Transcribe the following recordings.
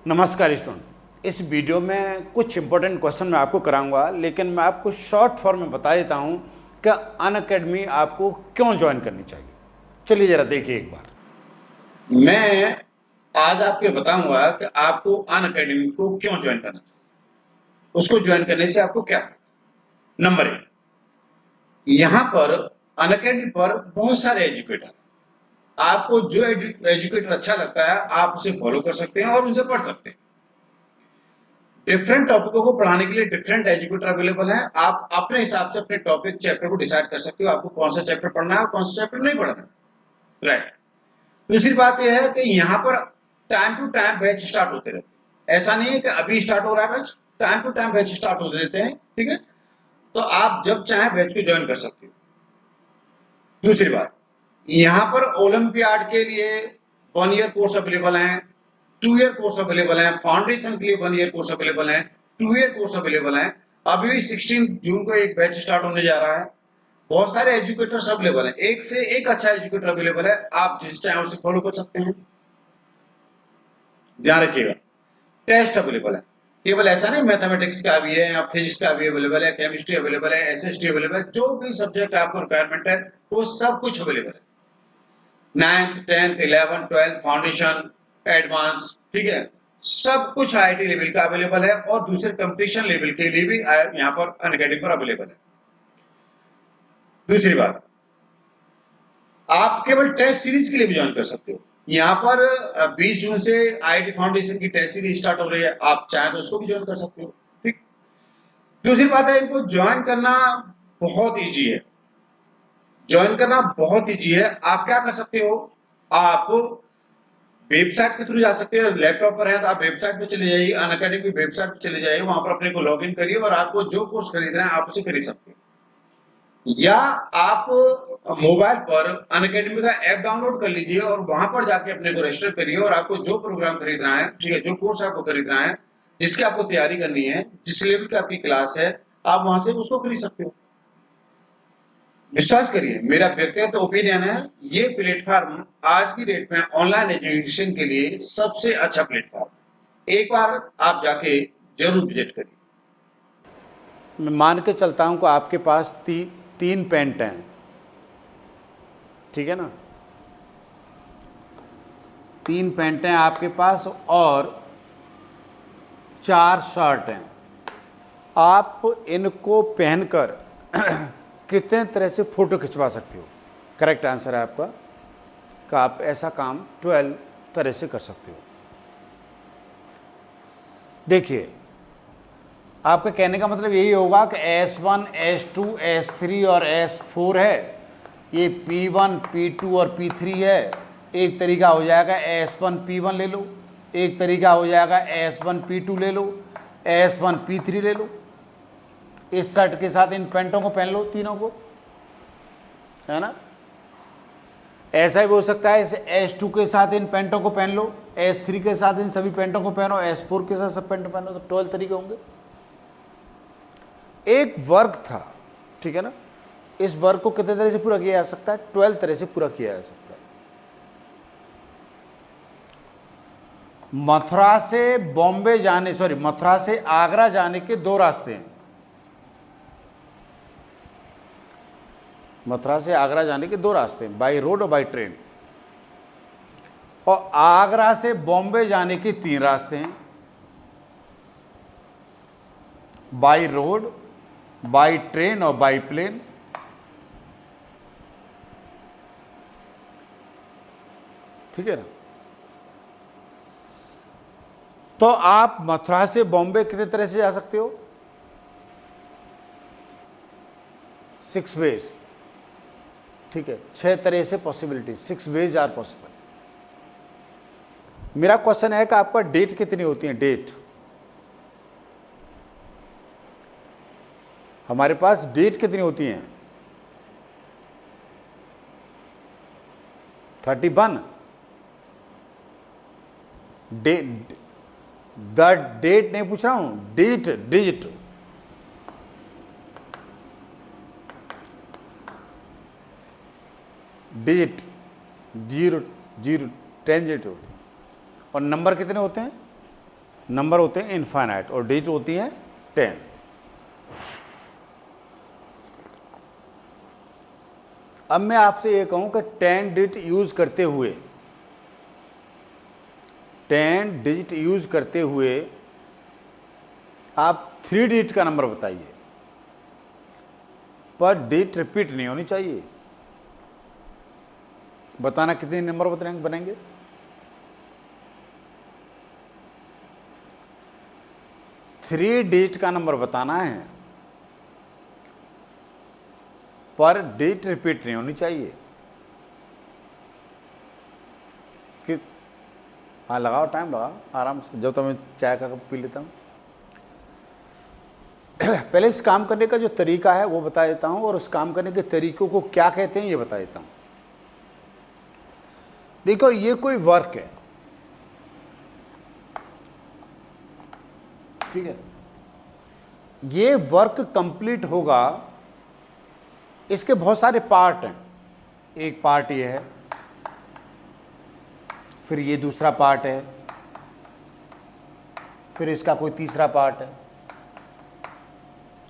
नमस्कार स्टूडेंट। इस वीडियो में कुछ इंपॉर्टेंट क्वेश्चन मैं आपको कराऊंगा, लेकिन मैं आपको शॉर्ट फॉर्म में बता देता हूं कि अनअकैडमी आपको क्यों ज्वाइन करनी चाहिए। चलिए जरा देखिए एक बार। मैं आज आपको बताऊंगा कि आपको अनअकैडमी को क्यों ज्वाइन करना चाहिए, उसको ज्वाइन करने से आपको क्या फायदा। नंबर एक, यहाँ पर अनअकैडमी पर बहुत सारे एजुकेटर, आपको जो एजुकेटर अच्छा लगता है आप उसे फॉलो कर सकते हैं और उनसे पढ़ सकते हैं। डिफरेंट टॉपिकों को पढ़ाने के लिए डिफरेंट एजुकेटर अवेलेबल हैं। आप अपने हिसाब से अपने टॉपिक चैप्टर को डिसाइड कर सकते हो, आपको कौन सा चैप्टर पढ़ना है और कौन सा चैप्टर नहीं पढ़ना है। राइट। दूसरी बात यह है कि यहाँ पर time to time batch start होते रहते हैं। ऐसा नहीं है कि अभी स्टार्ट हो रहा है batch, time to time batch start होते रहते हैं। ठीक है, तो आप जब चाहे बैच को ज्वाइन कर सकते हो। दूसरी बात, यहाँ पर ओलंपियाड के लिए 1 ईयर कोर्स अवेलेबल है, 2 ईयर कोर्स अवेलेबल है, फाउंडेशन के लिए 1 ईयर कोर्स अवेलेबल है, 2 ईयर कोर्स अवेलेबल है। अभी भी 16 जून को एक बैच स्टार्ट होने जा रहा है। बहुत सारे एजुकेटर्स अवेलेबल हैं, एक से एक अच्छा एजुकेटर अवेलेबल है, आप जिस चाहे उसे फॉलो कर सकते हैं। ध्यान रखिएगा, टेस्ट अवेलेबल है, केवल ऐसा नहीं मैथमेटिक्स का भी है, या फिजिक्स का भी अवेलेबल है, केमिस्ट्री अवेलेबल है, एसएसटी अवेलेबल है, जो भी सब्जेक्ट आपको रिक्वायरमेंट है वो सब कुछ अवेलेबल है। 9th 10th 11th 12th foundation, advance, ठीक है, सब कुछ आईआईटी लेवल का अवेलेबल है और दूसरे कंपटीशन लेवल के लिए भी यहाँ पर अनअकैडमी पर अवेलेबल है। दूसरी बात, आप केवल टेस्ट सीरीज के लिए भी ज्वाइन कर सकते हो। यहाँ पर 20 जून से आईआईटी फाउंडेशन की टेस्ट सीरीज स्टार्ट हो रही है, आप चाहे तो उसको भी ज्वाइन कर सकते हो। ठीक। दूसरी बात है, इनको ज्वाइन करना बहुत ईजी है। ज्वाइन करना बहुत ईजी है। आप क्या कर सकते हो, आप वेबसाइट के थ्रू जा सकते हैं। लैपटॉप पर है तो आप वेबसाइट पे चले जाइए, अनअकैडमी की वेबसाइट पे चले जाइए, वहां पर अपने को लॉगिन करिए और आपको जो कोर्स खरीदना है आप उसे खरीद सकते हैं। या आप मोबाइल पर अनअकैडमी का ऐप डाउनलोड कर लीजिए और वहां पर जाके अपने को रजिस्टर करिए और आपको जो प्रोग्राम खरीदना है, ठीक है, जो कोर्स आपको खरीदना है, जिसकी आपको तैयारी करनी है, जिस लेवल की आपकी क्लास है, आप वहां से उसको खरीद सकते हो। विश्वास करिए, मेरा व्यक्तिगत ओपिनियन है, ये प्लेटफॉर्म आज की डेट में ऑनलाइन एजुकेशन के लिए सबसे अच्छा प्लेटफॉर्म। एक बार आप जाके जरूर विजिट करिए। मैं मान के चलता हूं कि आपके पास 3 पैंट हैं, ठीक है ना, 3 पैंट हैं आपके पास और 4 शर्ट हैं। आप इनको पहनकर कितने तरह से फोटो खिंचवा सकते हो। करेक्ट आंसर है आपका कि आप ऐसा काम 12 तरह से कर सकते हो। देखिए, आपके कहने का मतलब यही होगा कि S1 S2 S3 और S4 है, ये P1 P2 और P3 है। एक तरीका हो जाएगा S1 P1 ले लो, एक तरीका हो जाएगा S1 P2 ले लो, S1 P3 ले लो। इस शर्ट के साथ इन पैंटों को पहन लो, तीनों को, है ना। ऐसा भी हो सकता है, इसे S2 के साथ इन पैंटों को पहन लो, S3 के साथ इन सभी पैंटों को पहनो, S4 के साथ सब पैंटों पहनो, तो 12 तरीके होंगे। एक वर्ग था, ठीक है ना, इस वर्ग को कितने तरह से पूरा किया जा सकता है, 12 तरह से पूरा किया जा सकता है। मथुरा से बॉम्बे जाने, सॉरी, मथुरा से आगरा जाने के 2 रास्ते हैं। मथुरा से आगरा जाने के 2 रास्ते हैं, बाई रोड और बाई ट्रेन। और आगरा से बॉम्बे जाने के 3 रास्ते हैं, बाई रोड, बाई ट्रेन और बाई प्लेन। ठीक है ना। तो आप मथुरा से बॉम्बे कितने तरह से जा सकते हो, 6 वेज, ठीक है, 6 तरह से पॉसिबिलिटी, 6 वेज आर पॉसिबल। मेरा क्वेश्चन है कि आपका डेट कितनी होती है, डेट। हमारे पास डेट कितनी होती हैं, 31। डेट, द डेट नहीं पूछ रहा हूं, डेट, डिजिट। डिजिट 0 0 10 डिजिट होती है। और नंबर कितने होते हैं, नंबर होते हैं इनफाइनाइट और डिजिट होती हैं 10। अब मैं आपसे ये कहूं कि 10 डिजिट यूज करते हुए 10 डिजिट यूज करते हुए आप 3 डिजिट का नंबर बताइए, पर डिजिट रिपीट नहीं होनी चाहिए। बताना कितने नंबर बनेंगे? थ्री डिजिट का नंबर बताना है, पर डिजिट रिपीट नहीं होनी चाहिए। कि हाँ लगाओ, टाइम लगाओ आराम से, जब तो मैं चाय का कप पी लेता हूँ। पहले इस काम करने का जो तरीका है वो बता देता हूँ, और उस काम करने के तरीकों को क्या कहते हैं ये बता देता हूँ। देखो, ये कोई वर्क है, ठीक है। ये वर्क कंप्लीट होगा, इसके बहुत सारे पार्ट हैं। एक पार्ट ये है, फिर ये दूसरा पार्ट है, फिर इसका कोई तीसरा पार्ट है,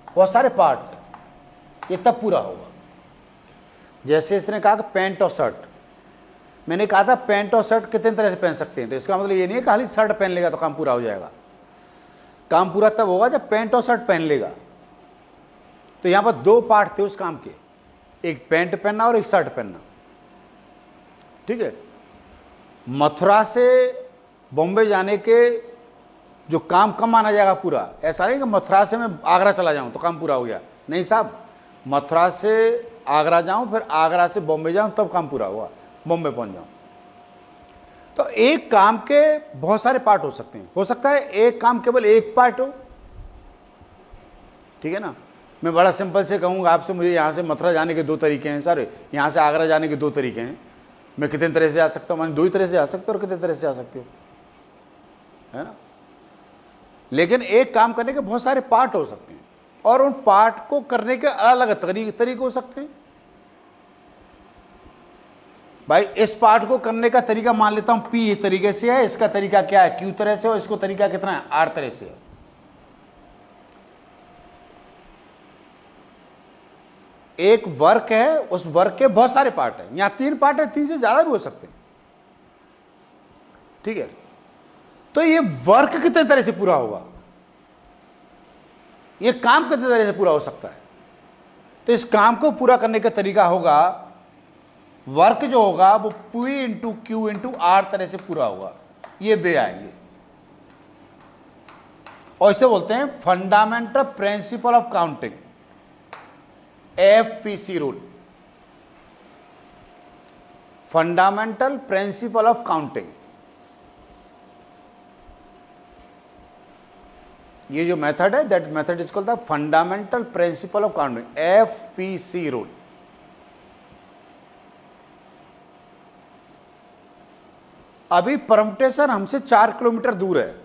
बहुत सारे पार्ट्स हैं। ये तब पूरा होगा। जैसे इसने कहा कि पैंट और शर्ट, मैंने कहा था पैंट और शर्ट कितने तरह से पहन सकते हैं, तो इसका मतलब ये नहीं है कि खाली शर्ट पहन लेगा तो काम पूरा हो जाएगा। काम पूरा तब होगा जब पैंट और शर्ट पहन लेगा। तो यहां पर दो पार्ट थे उस काम के, एक पैंट पहनना और एक शर्ट पहनना, ठीक है। मथुरा से बॉम्बे जाने के जो काम कम माना जाएगा पूरा, ऐसा नहीं कि मथुरा से मैं आगरा चला जाऊं तो काम पूरा हो गया, नहीं साहब। मथुरा से आगरा जाऊं, फिर आगरा से बॉम्बे जाऊं, तब काम पूरा हुआ, बॉम्बे पहुंच जाऊं। तो एक काम के बहुत सारे पार्ट हो सकते हैं। हो सकता है एक काम केवल एक पार्ट हो, ठीक है ना। मैं बड़ा सिंपल से कहूँगा आपसे, मुझे यहाँ से मथुरा जाने के दो तरीके हैं सर, यहाँ से आगरा जाने के दो तरीके हैं, मैं कितने तरह से आ सकता हूँ, मैंने दो ही तरह से आ सकते हो, और कितने तरह से आ सकते हो, है ना। लेकिन एक काम करने के बहुत सारे पार्ट हो सकते हैं, और उन पार्ट को करने के अलग अलग तरीके हो सकते हैं। भाई इस पार्ट को करने का तरीका मान लेता हूं पी तरीके से है, इसका तरीका क्या है क्यू तरह से, और इसको तरीका कितना है आर तरह से है। एक वर्क है, उस वर्क के बहुत सारे पार्ट हैं, यहां 3 पार्ट है, 3 से ज्यादा भी हो सकते हैं, ठीक है। तो ये वर्क कितने तरह से पूरा होगा, ये काम कितने तरह से पूरा हो सकता है। तो इस काम को पूरा करने का तरीका होगा, वर्क जो होगा वो P into q into r तरह से पूरा होगा, ये वे आएंगे। और इसे बोलते हैं fundamental principle of counting, FPC rule, fundamental principle of counting. ये जो मेथड है, that method is called the fundamental principle of counting, FPC rule. अभी परम्पटेशन हमसे 4 किलोमीटर दूर है,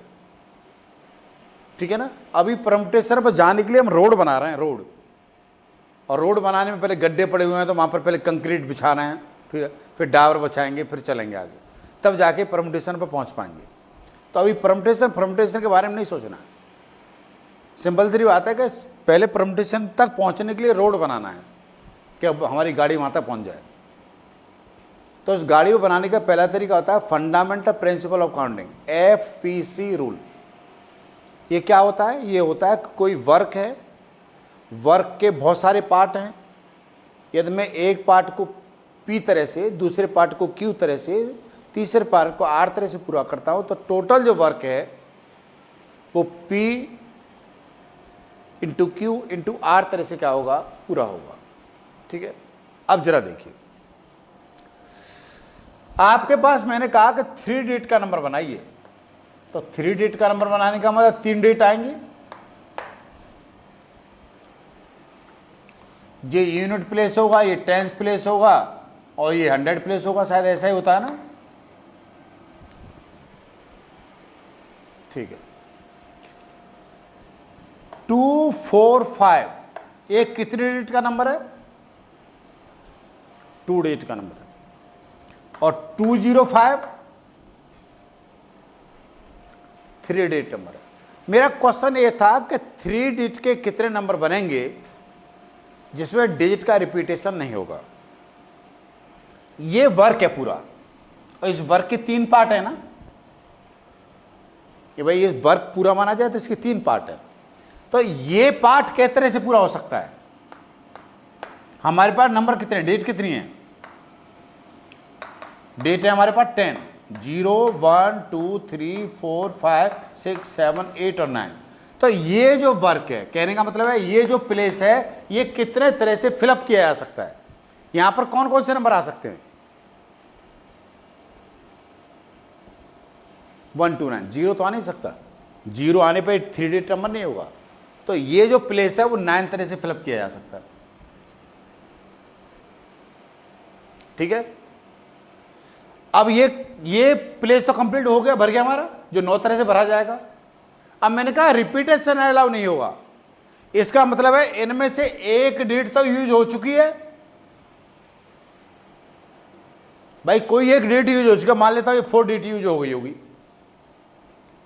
ठीक है ना। अभी परम्पटेशन पर जाने के लिए हम रोड बना रहे हैं, रोड, और रोड बनाने में पहले गड्ढे पड़े हुए हैं, तो वहां पर पहले कंक्रीट बिछा रहे हैं, फिर डावर बिछाएंगे, फिर चलेंगे आगे, तब जाके परम्पटेशन पर पहुंच पाएंगे। तो अभी परम्पटेशन के बारे में नहीं सोचना है। सिंपल तरीका आता है कि पहले परम्पटेशन तक पहुंचने के लिए रोड बनाना है, कि अब हमारी गाड़ी वहां तक पहुंच जाए। तो उस गाड़ी को बनाने का पहला तरीका होता है fundamental principle of counting, FPC rule. ये क्या होता है, ये होता है कि कोई वर्क है, वर्क के बहुत सारे पार्ट हैं। यदि मैं एक पार्ट को P तरह से, दूसरे पार्ट को Q तरह से, तीसरे पार्ट को R तरह से पूरा करता हूं, तो टोटल जो वर्क है वो P into q into r तरह से क्या होगा, पूरा होगा, ठीक है। अब जरा देखिए, आपके पास मैंने कहा कि 3 डिजिट का नंबर बनाइए, तो 3 डिजिट का नंबर बनाने का मतलब 3 डिजिट आएंगे। ये यूनिट प्लेस होगा, ये टेंस प्लेस होगा, और ये 100 प्लेस होगा, शायद ऐसा ही होता है ना, ठीक है। 245 ये कितने डिजिट का नंबर है, 2 डिजिट का नंबर है। और 205 3 डिजिट नंबर है। मेरा क्वेश्चन ये था कि 3 डिजिट के कितने नंबर बनेंगे जिसमें डिजिट का रिपीटेशन नहीं होगा। ये वर्क है पूरा, और इस वर्क के 3 पार्ट है ना कि भाई ये वर्क पूरा माना जाए तो इसके 3 पार्ट है। तो ये पार्ट किस तरह से पूरा हो सकता है? हमारे पास नंबर कितने, डिजिट कितनी है? डिजिट है हमारे पास 10, 0 1 2 3 4 5 6 7 8 और 9। तो ये जो वर्क है, कहने का मतलब है ये जो प्लेस है ये कितने तरह से फिलअप किया जा सकता है। यहां पर कौन कौन से नंबर आ सकते हैं? 1 2 9, 0 तो आ नहीं सकता, 0 आने पर 3 डिजिट नंबर नहीं होगा। तो ये जो प्लेस है वो 9 तरह से फिलअप किया जा सकता है। ठीक है, अब ये प्लेस तो कंप्लीट हो गया, भर गया हमारा, जो 9 तरह से भरा जाएगा। अब मैंने कहा रिपीटेशन अलाउ नहीं होगा, इसका मतलब है इनमें से एक डिजिट तो यूज हो चुकी है। भाई कोई एक डिजिट यूज हो चुका, मान लेता हूं ये 4 डिजिट यूज हो गई होगी,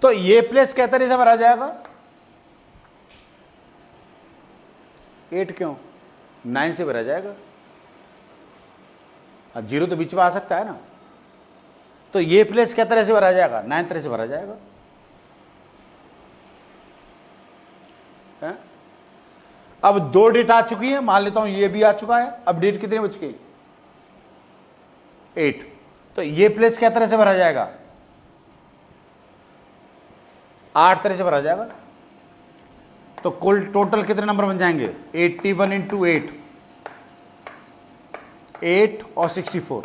तो ये प्लेस किस तरह से भरा जाएगा? 8 क्यों, 9 से भरा जाएगा। 0 तो बीच में आ सकता है ना, तो ये प्लेस किस तरह से भरा जाएगा? 9 तरह से भरा जाएगा। है? अब 2 डिजिट आ चुकी है, मान लेता हूं ये भी आ चुका है। अब डिजिट कितने बच गई? 8। तो ये प्लेस किस तरह से भरा जाएगा? 8 तरह से भरा जाएगा। तो कुल टोटल कितने नंबर बन जाएंगे? 81 इंटू 8, 8 और 64,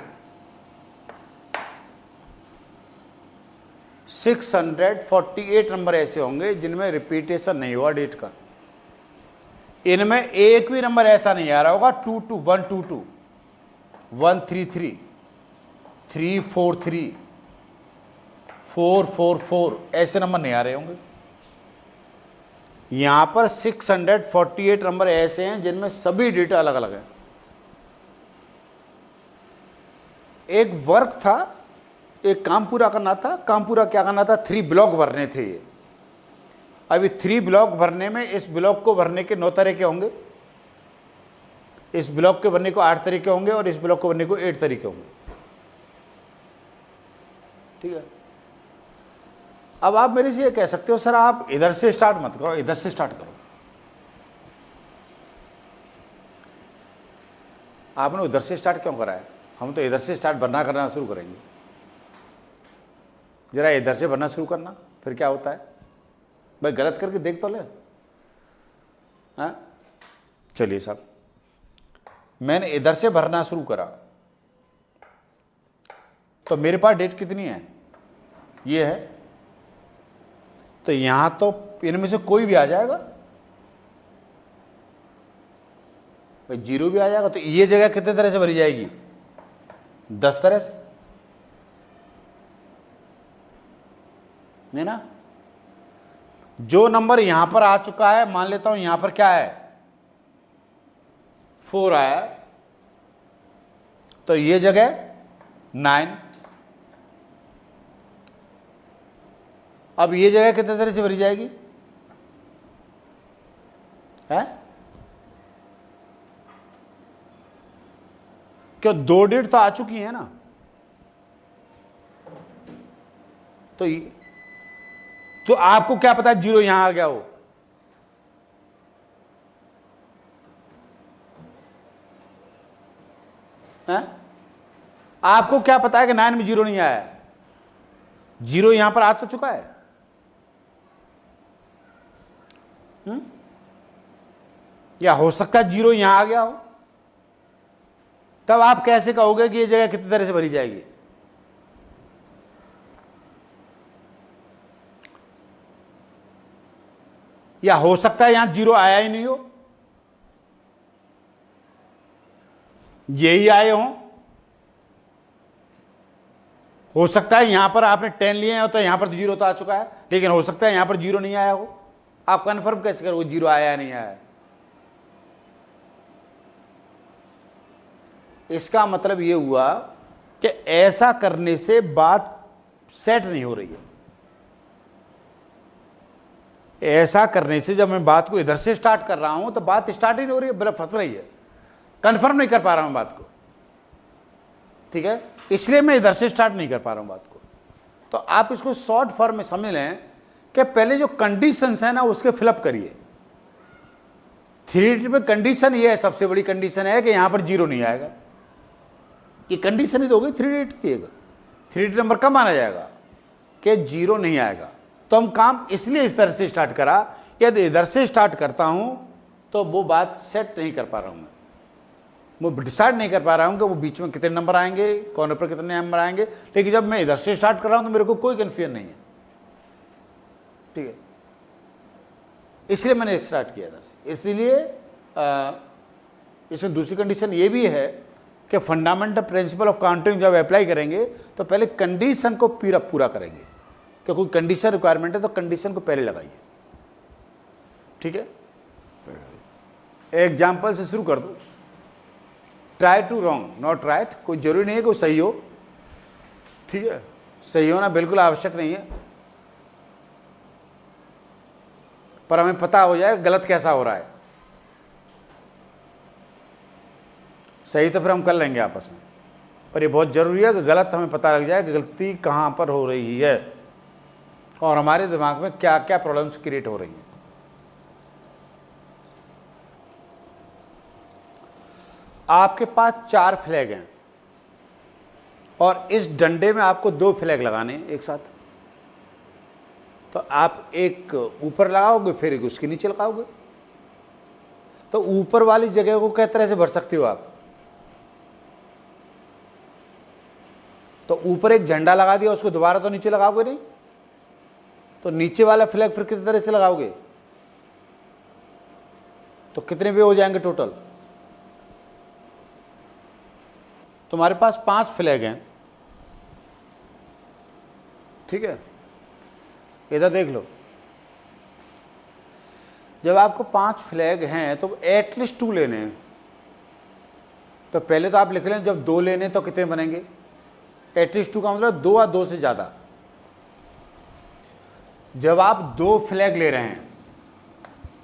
648 नंबर ऐसे होंगे जिनमें रिपीटेशन नहीं हुआ डिजिट का। इनमें एक भी नंबर ऐसा नहीं आ रहा होगा 22 122 133 343 444, ऐसे नंबर नहीं आ रहे होंगे। यहां पर 648 नंबर ऐसे हैं जिनमें सभी डिजिट अलग अलग है। एक वर्क था, एक काम पूरा करना था। काम पूरा क्या करना था? 3 ब्लॉक भरने थे ये। अभी 3 ब्लॉक भरने में इस ब्लॉक को भरने के 9 तरीके होंगे, इस ब्लॉक के भरने को 8 तरीके होंगे, और इस ब्लॉक को भरने को 8 तरीके होंगे। ठीक है, अब आप मेरे से ये कह सकते हो सर आप इधर से स्टार्ट मत करो, इधर से स्टार्ट करो। आपने उधर से स्टार्ट क्यों करा है? हम तो इधर से स्टार्ट भरना करना शुरू करेंगे। जरा इधर से भरना शुरू करना, फिर क्या होता है। भाई गलत करके देख तो ले। हाँ चलिए साहब, मैंने इधर से भरना शुरू करा, तो मेरे पास डेट कितनी है? ये है। तो यहां तो इनमें से कोई भी आ जाएगा, भाई 0 भी आ जाएगा। तो ये जगह कितने तरह से भरी जाएगी? 10 तरह से, नहीं ना। जो नंबर यहां पर आ चुका है, मान लेता हूं यहां पर क्या है? 4 आया, तो ये जगह 9। अब ये जगह कितने तरह से भरी जाएगी? है क्यों? 2 डिजिट तो आ चुकी है ना। तो आपको क्या पता है 0 यहां आ गया हो? है? आपको क्या पता है कि 9 में 0 नहीं आया है? 0 यहां पर आ तो चुका है। या हो सकता है 0 यहां आ गया हो। तब आप कैसे कहोगे कि ये जगह कितनी तरह से भरी जाएगी? या हो सकता है यहां 0 आया ही नहीं यही आए हो सकता है यहां पर आपने 10 लिए हो तो यहां पर 0 तो आ चुका है, लेकिन हो सकता है यहां पर 0 नहीं आया हो। आप कन्फर्म कैसे करोगे 0 आया या नहीं आया? इसका मतलब यह हुआ कि ऐसा करने से बात सेट नहीं हो रही है। ऐसा करने से जब मैं बात को इधर से स्टार्ट कर रहा हूं तो बात स्टार्ट ही नहीं हो रही है, बल्कि फंस रही है, कंफर्म नहीं कर पा रहा हूं बात को, ठीक है, इसलिए मैं इधर से स्टार्ट नहीं कर पा रहा हूं बात को। तो आप इसको शॉर्ट फॉर्म में समझ लें कि पहले जो कंडीशंस है ना उसके फिलअप करिए। 3D में कंडीशन ये है, सबसे बड़ी कंडीशन है कि यहां पर जीरो नहीं आएगा, ये कंडीशन ही दोगे 3D दिएगा, 3D नंबर कब माना जाएगा कि जीरो नहीं आएगा। तो हम काम इसलिए इस तरह से स्टार्ट करा, यदि इधर से स्टार्ट करता हूं तो वो बात सेट नहीं कर पा रहा हूं मैं डिसाइड नहीं कर पा रहा हूं कि वो बीच में कितने नंबर आएंगे, कौन पर कितने नंबर आएंगे। लेकिन जब मैं इधर से स्टार्ट कर रहा हूं तो मेरे को कोई कंफ्यूजन नहीं है, ठीक है, इसलिए मैंने स्टार्ट किया इधर से। इसलिए इसमें दूसरी कंडीशन ये भी है कि फंडामेंटल प्रिंसिपल ऑफ काउंटिंग जब अप्लाई करेंगे तो पहले कंडीशन को पूरा करेंगे, कि कोई कंडीशन रिक्वायरमेंट है तो कंडीशन को पहले लगाइए, ठीक है। एग्जाम्पल से शुरू कर दो। Try to wrong not right, कोई जरूरी नहीं है कि वो सही हो, ठीक है, सही होना बिल्कुल आवश्यक नहीं है, पर हमें पता हो जाए गलत कैसा हो रहा है। सही तो फिर हम कर लेंगे आपस में, पर ये बहुत जरूरी है कि गलत हमें पता लग जाए कि गलती कहां पर हो रही है और हमारे दिमाग में क्या क्या प्रॉब्लम्स क्रिएट हो रही हैं। आपके पास 4 फ्लैग हैं और इस डंडे में आपको 2 फ्लैग लगाने हैं एक साथ। तो आप एक ऊपर लगाओगे, फिर एक उसके नीचे लगाओगे। तो ऊपर वाली जगह को किस तरह से भर सकते हो आप? तो ऊपर एक झंडा लगा दिया, उसको दोबारा तो नीचे लगाओगे नहीं, तो नीचे वाला फ्लैग फिर कितनी तरह से लगाओगे? तो कितने वे हो जाएंगे टोटल? तुम्हारे पास 5 फ्लैग हैं, ठीक है, इधर देख लो। जब आपको 5 फ्लैग हैं तो एटलीस्ट 2 लेने हैं। तो पहले तो आप लिख लें, जब 2 लेने तो कितने बनेंगे? एटलीस्ट 2 का मतलब 2 या 2 से ज़्यादा। जब आप 2 फ्लैग ले रहे हैं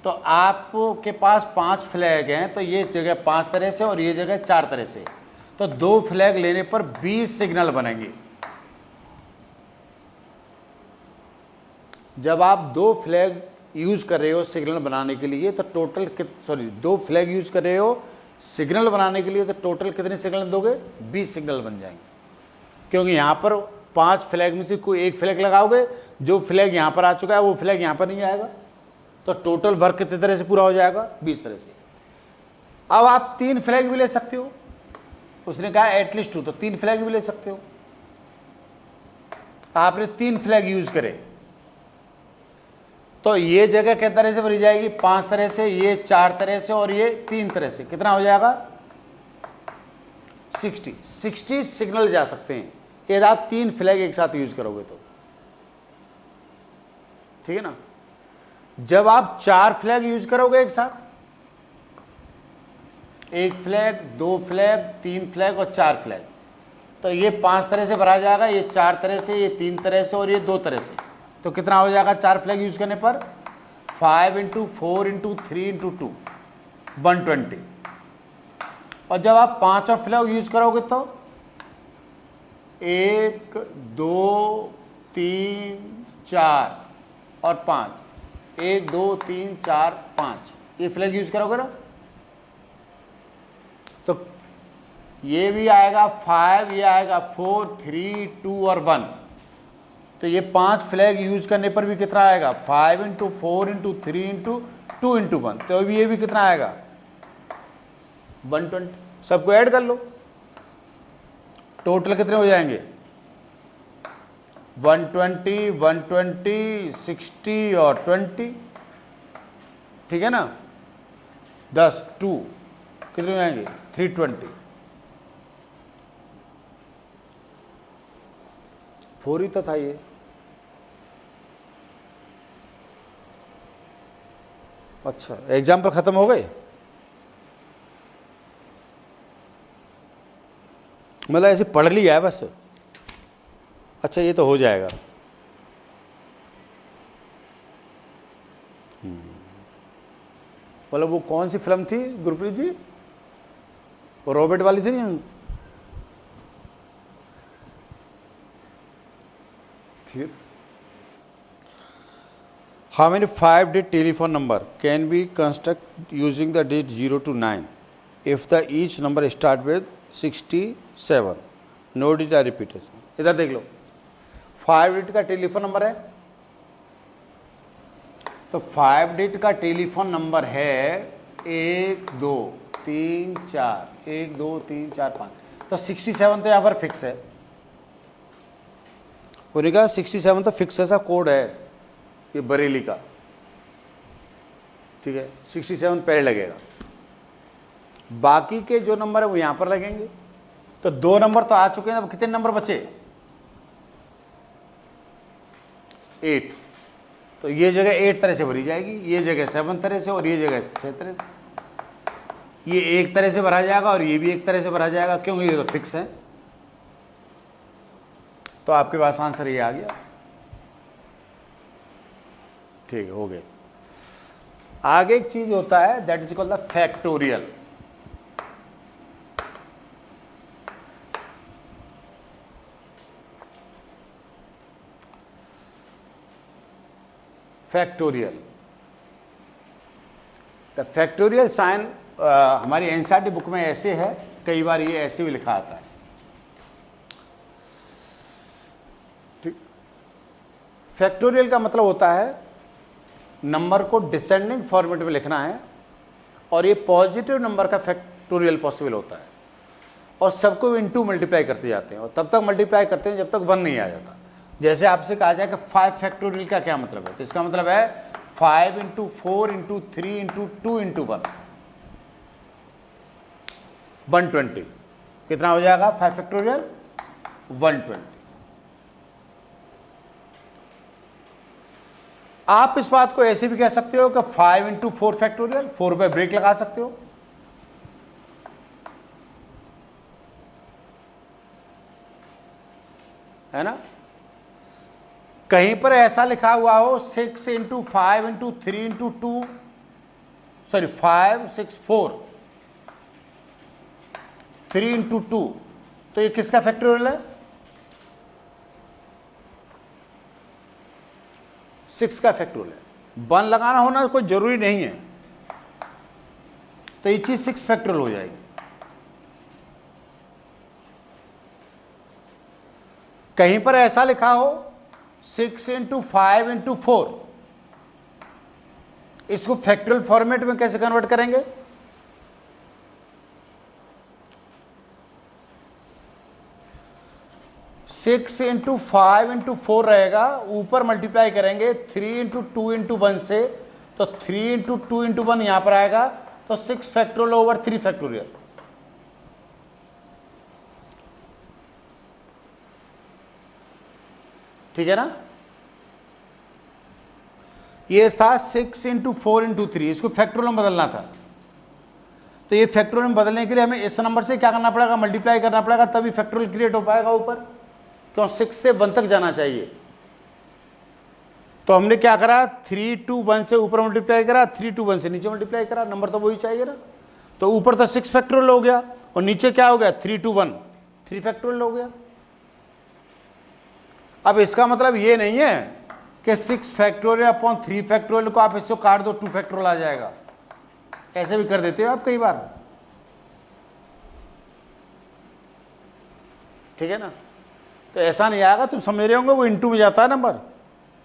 तो आपके पास 5 फ्लैग हैं, तो ये जगह 5 तरह से और ये जगह 4 तरह से, तो 2 फ्लैग लेने पर 20 सिग्नल बनेंगे। जब आप 2 फ्लैग यूज कर रहे हो सिग्नल बनाने के लिए तो टोटल 2 फ्लैग यूज कर रहे हो सिग्नल बनाने के लिए, तो टोटल कितने सिग्नल दोगे? 20 सिग्नल बन जाएंगे, क्योंकि यहां पर 5 फ्लैग में से कोई एक फ्लैग लगाओगे, जो फ्लैग यहां पर आ चुका है वो फ्लैग यहां पर नहीं आएगा, तो टोटल वर्क कितने तरह से पूरा हो जाएगा? 20 तरह से। अब आप 3 फ्लैग भी ले सकते हो, उसने कहा एटलीस्ट 2, तो 3 फ्लैग भी ले सकते हो। आपने 3 फ्लैग यूज करे तो ये जगह किस तरह से भरी जाएगी? 5 तरह से, ये 4 तरह से और ये 3 तरह से। कितना हो जाएगा? 60 सिग्नल जा सकते हैं यदि आप 3 फ्लैग एक साथ यूज करोगे तो, ठीक है ना। जब आप 4 फ्लैग यूज करोगे एक साथ, 1 फ्लैग, 2 फ्लैग, 3 फ्लैग और 4 फ्लैग, तो ये 5 तरह से भरा जाएगा, ये 4 तरह से, ये 3 तरह से और ये 2 तरह से। तो कितना हो जाएगा 4 फ्लैग यूज करने पर? 5 × 4 × 3 × 2 120। और जब आप 5 फ्लैग यूज करोगे तो 1 2 3 4 और 5, 1 2 3 4 5 ये फ्लैग यूज करोगे ना, तो ये भी आएगा 5, ये आएगा 4 3 2 और 1। तो ये 5 फ्लैग यूज करने पर भी कितना आएगा? 5 × 4 × 3 × 2 × 1, तो ये भी कितना आएगा? 120। सबको ऐड कर लो, टोटल कितने हो जाएंगे? 120 120 60 और 20, ठीक है ना। 10 2 कितने हो जाएंगे? 320। 4 ही तो था ये। अच्छा, एग्जाम्पल खत्म हो गए? मतलब ऐसे पढ़ लिया है बस। अच्छा, ये तो हो जाएगा। बोले वो कौन सी फिल्म थी गुरप्रीत जी, वो रॉबर्ट वाली थी नहीं? How many 5-digit telephone number can be construct using the digit 0 to 9 if the each number start with 67? No digit repetition. इधर देख लो, 5 डिजिट का टेलीफोन नंबर है, तो 5 डिजिट का टेलीफोन नंबर है 1 2 3 4 1 2 3 4 5, तो 67 तो यहाँ पर फिक्स है। उन्होंने कहा 67 तो फिक्स ऐसा कोड है ये बरेली का, ठीक है, 67 पहले लगेगा, बाकी के जो नंबर है वो यहाँ पर लगेंगे। तो 2 नंबर तो आ चुके हैं, अब कितने नंबर बचे? 8। तो ये जगह 8 तरह से भरी जाएगी, ये जगह 7 तरह से, और ये जगह 6 तरह से। ये एक तरह से भरा जाएगा और ये भी एक तरह से भरा जाएगा, क्योंकि ये तो फिक्स है। तो आपके पास आंसर ये आ गया, ठीक है, हो गया। आगे एक चीज होता है that is called the factorial. Factorial, the factorial sign हमारी एनसीईआरटी बुक में ऐसे है, कई बार ये ऐसे भी लिखा आता है। फैक्टोरियल का मतलब होता है नंबर को डिसेंडिंग फॉर्मेट में लिखना है, और ये पॉजिटिव नंबर का फैक्टोरियल पॉसिबल होता है, और सबको इनटू मल्टीप्लाई करते जाते हैं, और तब तक मल्टीप्लाई करते हैं जब तक 1 नहीं आ जाता। जैसे आपसे कहा जाए कि 5 फैक्टोरियल का क्या मतलब है, तो इसका मतलब है 5 × 4 × 3 × 2 × 1 120। कितना हो जाएगा 5 फैक्टोरियल? 120। आप इस बात को ऐसे भी कह सकते हो कि 5 × 4 फैक्टोरियल, 4 पे ब्रेक लगा सकते हो, है ना। कहीं पर ऐसा लिखा हुआ हो 6 × 5 × 3 × 2, सॉरी 5 6 4 3 × 2, तो ये किसका फैक्टोरियल है? 6 का फैक्टोरियल है। 1 लगाना होना कोई जरूरी नहीं है, तो ये चीज 6 फैक्टोरियल हो जाएगी। कहीं पर ऐसा लिखा हो 6 × 5 × 4, इसको फैक्टोरियल फॉर्मेट में कैसे कन्वर्ट करेंगे? सिक्स 5 × 4 रहेगा, ऊपर मल्टीप्लाई करेंगे 3 × 2 × 1 से, तो 3 × 2 × 1 यहां पर आएगा, तो 6 फैक्टोरियल ओवर 3 फैक्टोरियल। ठीक है ना। ये था 6 × 4 × 3, इसको फैक्टोरियल में बदलना था। तो ये फैक्टोरियल में बदलने के लिए हमें इस नंबर से क्या करना पड़ेगा? मल्टीप्लाई करना पड़ेगा, तभी फैक्टोरियल क्रिएट हो पाएगा ऊपर, क्यों 6 से 1 तक जाना चाहिए। तो हमने क्या करा, 3 to 1 से ऊपर मल्टीप्लाई करा, 3 to 1 से नीचे मल्टीप्लाई करा, नंबर तो वही चाहिए ना। तो ऊपर तो 6 फैक्टोरियल हो गया, और नीचे क्या हो गया, 3 to 1 3 फैक्टोरियल हो गया। अब इसका मतलब ये नहीं है कि 6 फैक्टोरियल अपॉन 3 फैक्टोरियल को आप इससे काट दो 2 फैक्टोरियल आ जाएगा, ऐसे भी कर देते हो आप कई बार, ठीक है ना। तो ऐसा नहीं आएगा, तुम समझ रहे होंगे, वो इनटू में जाता है नंबर,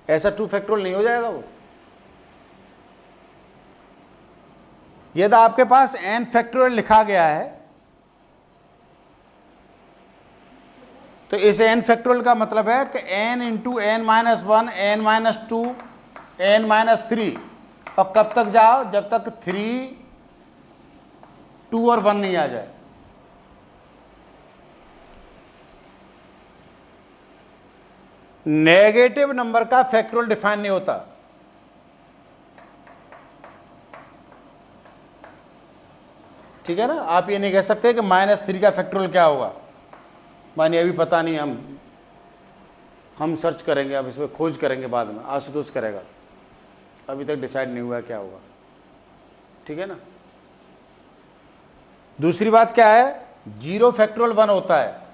ऐसा 2 फैक्टोरियल नहीं हो जाएगा वो। यदि आपके पास n फैक्टोरियल लिखा गया है, तो इस n फैक्टोरियल का मतलब है कि n × n - 1 n - 2 n - 3, और कब तक जाओ, जब तक 3 2 और 1 नहीं आ जाए। नेगेटिव नंबर का फैक्टोरियल डिफाइन नहीं होता। ठीक है ना। आप ये नहीं कह सकते कि -3 का फैक्टोरियल क्या होगा, मानिए अभी पता नहीं, हम सर्च करेंगे, अब इसमें खोज करेंगे बाद में, आशुतोष करेगा, अभी तक डिसाइड नहीं हुआ क्या होगा, ठीक है ना। दूसरी बात क्या है, 0 फैक्टोरियल 1 होता है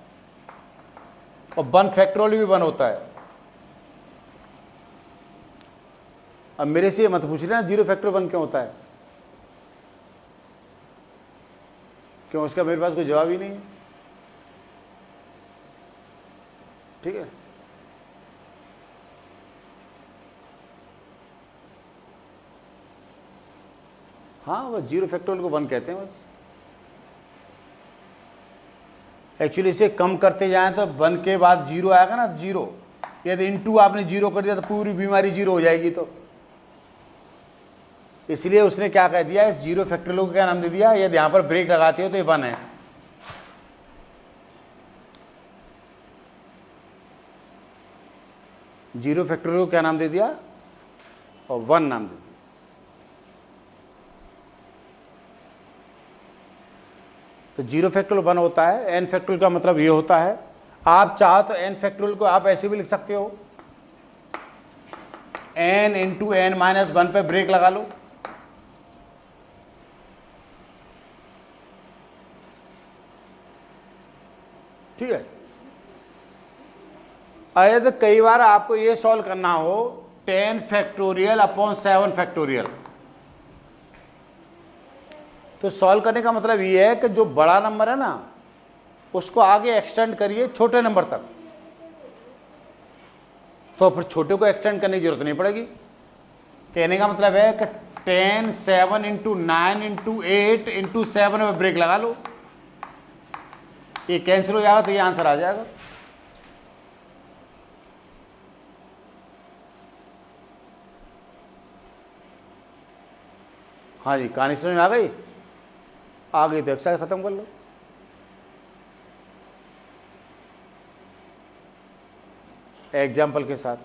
और 1 फैक्टोरियल भी 1 होता है। अब मेरे से ये मत पूछ रहे ना 0 फैक्टोरियल 1 क्यों होता है, क्यों, उसका मेरे पास कोई जवाब ही नहीं है, ठीक है। हाँ, वो 0 फैक्टोरियल को 1 कहते हैं बस। एक्चुअली इसे कम करते जाएं तो 1 के बाद 0 आएगा ना, 0, यदि इनटू आपने 0 कर दिया तो पूरी बीमारी 0 हो जाएगी। तो इसलिए उसने क्या कह दिया, इस 0 फैक्टोरियल को क्या नाम दे दिया, यदि यहां पर ब्रेक लगाते हो तो ये 1 है। जीरो फैक्टोरियल को क्या नाम दे दिया, और 1 नाम दे दिया। तो 0 फैक्टोरियल 1 होता है। n फैक्टोरियल का मतलब ये होता है, आप चाहो तो n फैक्टोरियल को आप ऐसे भी लिख सकते हो, n इंटू n माइनस 1 पे ब्रेक लगा लो, ठीक है। अरे तो कई बार आपको ये सॉल्व करना हो 10 फैक्टोरियल अपॉन 7 फैक्टोरियल, तो सॉल्व करने का मतलब ये है कि जो बड़ा नंबर है ना उसको आगे एक्सटेंड करिए छोटे नंबर तक, तो फिर छोटे को एक्सटेंड करने की जरूरत नहीं पड़ेगी। कहने का मतलब है कि 10 7 इंटू 9 इंटू 8 इंटू 7 में ब्रेक लगा लो, ये कैंसिल हो जाएगा तो ये आंसर आ जाएगा। हाँ जी, कहानी समझ में आ गई, आ गई तो एक्सरसाइज खत्म कर लो। एग्जाम्पल के साथ